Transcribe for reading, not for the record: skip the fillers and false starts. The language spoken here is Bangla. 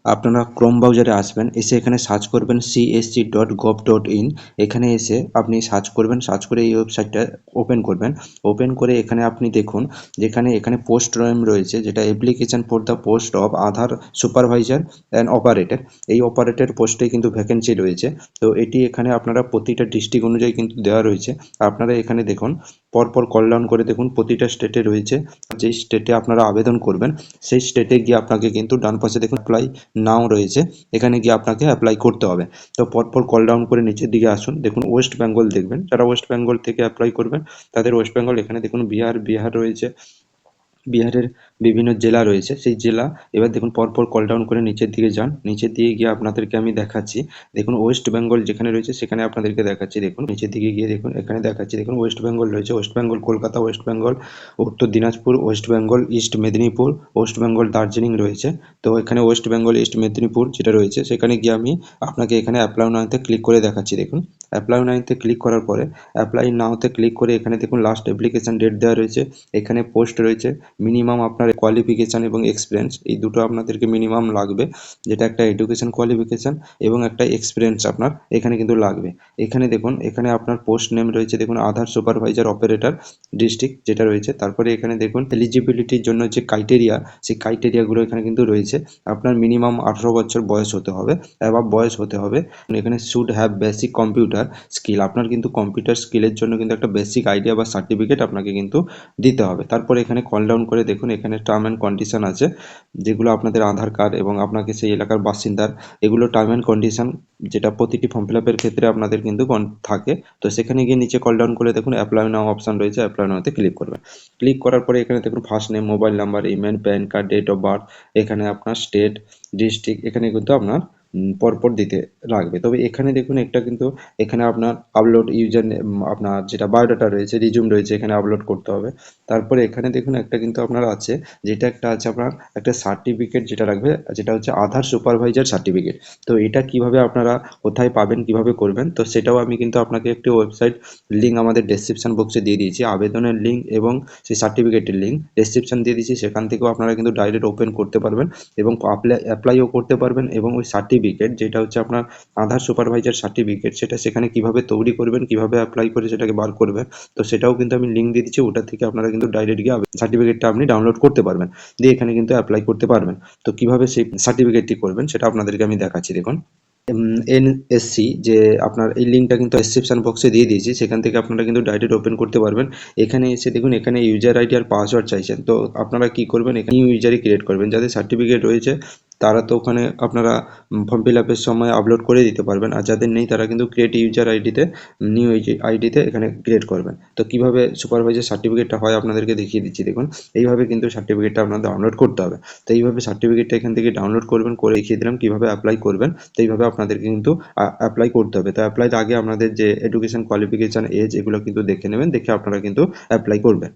আপনারা ক্রোম ব্রাউজারে আসবেন, এসে এখানে সার্চ করবেন csc.gov.in। এখানে এসে আপনি সার্চ করবেন, সার্চ করে এই ওয়েবসাইটটা ওপেন করবেন। ওপেন করে এখানে আপনি দেখুন যেখানে এখানে পোস্ট নেম রয়েছে, যেটা application for the post of Aadhaar supervisor and operator. এই অপারেটর পোস্টে কিন্তু ভ্যাকেন্সি রয়েছে। তো এটি এখানে আপনারা প্রতিটা ডিস্ট্রিক্ট অনুযায়ী কিন্তু দেওয়া রয়েছে। আপনারা এখানে দেখুন পরপর কল ডাউন করে দেখুন প্রতিটা স্টেটে রয়েছে। যেই স্টেটে আপনারা আবেদন করবেন সেই স্টেটে গিয়ে আপনাকে কিন্তু ডান পাশে দেখুন অ্যাপ্লাই নাও রয়েছে, এখানে গিয়ে আপনাকে অ্যাপ্লাই করতে হবে। তো পরপর কল ডাউন করে নিচের দিকে আসুন, দেখুন ওয়েস্ট বেঙ্গল দেখবেন, যারা ওয়েস্ট বেঙ্গল থেকে অ্যাপ্লাই করবেন তাদের ওয়েস্ট বেঙ্গল। এখানে দেখুন বিহার রয়েছে, বিহারের বিভিন্ন জেলা রয়েছে, সেই জেলা। এবার দেখুন পরপর কল ডাউন করে নিচের দিকে যান, নিচের দিকে গিয়ে আপনাদেরকে আমি দেখাচ্ছি। দেখুন ওয়েস্ট বেঙ্গল যেখানে রয়েছে সেখানে আপনাদেরকে দেখাচ্ছি। দেখুন নিচের দিকে গিয়ে দেখুন এখানে দেখাচ্ছি, দেখুন ওয়েস্ট বেঙ্গল রয়েছে, ওয়েস্ট বেঙ্গল কলকাতা, ওয়েস্ট বেঙ্গল উত্তর Dinajpur, West Bengal east Medinipur, West Bengal Darjeeling রয়েছে। তো এখানে ওয়েস্ট বেঙ্গল ইস্ট মেদিনীপুর যেটা রয়েছে সেখানে গিয়ে আমি আপনাকে এখানে অ্যাপ্লাই নাওতে ক্লিক করে দেখাচ্ছি। দেখুন অ্যাপ্লাই নাওতে ক্লিক করার পরে অ্যাপ্লাই নাওতে ক্লিক করে এখানে দেখুন লাস্ট অ্যাপ্লিকেশন ডেট দেওয়া রয়েছে, এখানে পোস্ট রয়েছে। মিনিমাম আপনার কোয়ালিফিকেশান এবং এক্সপিরিয়েন্স এই দুটো আপনাদেরকে মিনিমাম লাগবে, যেটা একটা এডুকেশন কোয়ালিফিকেশান এবং একটা এক্সপিরিয়েন্স আপনার এখানে কিন্তু লাগবে। এখানে দেখুন এখানে আপনার পোস্ট নেম রয়েছে, দেখুন আধার সুপারভাইজার অপারেটর ডিস্ট্রিক্ট যেটা রয়েছে। তারপরে এখানে দেখুন এলিজিবিলিটির জন্য যে ক্রাইটেরিয়া, সেই ক্রাইটেরিয়াগুলো এখানে কিন্তু রয়েছে। আপনার মিনিমাম 18 বছর বয়স হতে হবে, অ্যাবাভ বয়স হতে হবে। এখানে should have basic computer skill, আপনার কিন্তু কম্পিউটার স্কিলের জন্য কিন্তু একটা বেসিক আইডিয়া বা সার্টিফিকেট আপনাকে কিন্তু দিতে হবে। তারপরে এখানে কল ডাউন করে দেখুন এখানে টার্ম অ্যান্ড কন্ডিশন আছে, যেগুলো আপনাদের আধার কার্ড এবং আপনাকে সেই এলাকার বাসিন্দার এগুলো টার্ম অ্যান্ড কন্ডিশন, যেটা প্রতিটি ফর্ম ফিল আপের ক্ষেত্রে আপনাদের কিন্তু থাকে। তো সেখানে গিয়ে নিচে কল ডাউন করে দেখুন অ্যাপ্লাই নাও অপশন রয়েছে, অ্যাপ্লাই নাওতে ক্লিক করবেন। ক্লিক করার পরে এখানে দেখুন first name, mobile number, email, PAN card, date of birth, এখানে আপনার স্টেট, ডিস্ট্রিক্ট এখানে কিন্তু আপনার পরপর দিতে লাগবে। তবে এখানে দেখুন একটা কিন্তু এখানে আপনার আপলোড ইউজার আপনার যেটা বায়োডাটা রয়েছে, রিজিউম রয়েছে, এখানে আপলোড করতে হবে। তারপরে এখানে দেখুন একটা কিন্তু আপনার আছে, যেটা একটা আছে আপনার একটা সার্টিফিকেট যেটা রাখবে, যেটা হচ্ছে আধার সুপারভাইজার সার্টিফিকেট। তো এটা কিভাবে আপনারা কোথায় পাবেন, কিভাবে করবেন, তো সেটাও আমি কিন্তু আপনাকে একটি ওয়েবসাইট লিঙ্ক আমাদের ডেসক্রিপশন বক্সে দিয়ে দিয়েছি, আবেদনের লিঙ্ক এবং সেই সার্টিফিকেটের লিঙ্ক ডেসক্রিপশন দিয়ে দিয়েছি। সেখান থেকেও আপনারা কিন্তু ডাইরেক্ট ওপেন করতে পারবেন এবং অ্যাপ্লাইও করতে পারবেন। এবং ওই সার্টিফিকেট যেটা হচ্ছে আপনার আধার সুপারভাইজার সার্টিফিকেট, সেটা সেখানে কিভাবে তৈরি করবেন, কিভাবে অ্যাপ্লাই করে সেটাকে বার করবেন, তো সেটাও কিন্তু আমি লিঙ্ক দিয়ে দিচ্ছি। ওটা থেকে আপনারা কিন্তু ডাইরেক্ট গিয়ে সার্টিফিকেটটা আপনি ডাউনলোড করতে পারবেন, দিয়ে এখানে কিন্তু অ্যাপ্লাই করতে পারবেন। তো কিভাবে সেই সার্টিফিকেটটি করবেন সেটা আপনাদেরকে আমি দেখাচ্ছি। দেখুন এনএসসি যে আপনার এই লিঙ্কটা কিন্তু ডেসক্রিপশন বক্সে দিয়ে দিয়েছি, সেখান থেকে আপনারা কিন্তু ডাইরেক্ট ওপেন করতে পারবেন। এখানে এসে দেখুন এখানে ইউজার আইডি আর পাসওয়ার্ড চাইছেন, তো আপনারা কি করবেন, এখানে নিউ ইউজারই ক্রিয়েট করবেন। যাদের সার্টিফিকেট রয়েছে তারা তো ওখানে আপনারা ফর্ম ফিল আপের সময় আপলোড করে দিতে পারবেন, আর যাদের নেই তারা কিন্তু ক্রিয়েট ইউজার আইডিতে, নিউ আইডিতে এখানে ক্রিয়েট করবেন। তো কিভাবে সুপারভাইজার সার্টিফিকেটটা হয় আপনাদেরকে দেখিয়ে দিচ্ছি। দেখুন এইভাবে কিন্তু সার্টিফিকেটটা আপনাদের ডাউনলোড করতে হবে। তো এইভাবে সার্টিফিকেটটা এখান থেকে ডাউনলোড করবেন, করে দেখিয়ে দিলাম কিভাবে অ্যাপ্লাই করবেন। তো এইভাবে আপনাদেরকে কিন্তু অ্যাপ্লাই করতে হবে। তো অ্যাপ্লাইয়ের আগে আপনাদের যে এডুকেশন কোয়ালিফিকেশান, এজ এগুলো কিন্তু দেখে নেবেন, দেখে আপনারা কিন্তু অ্যাপ্লাই করবেন।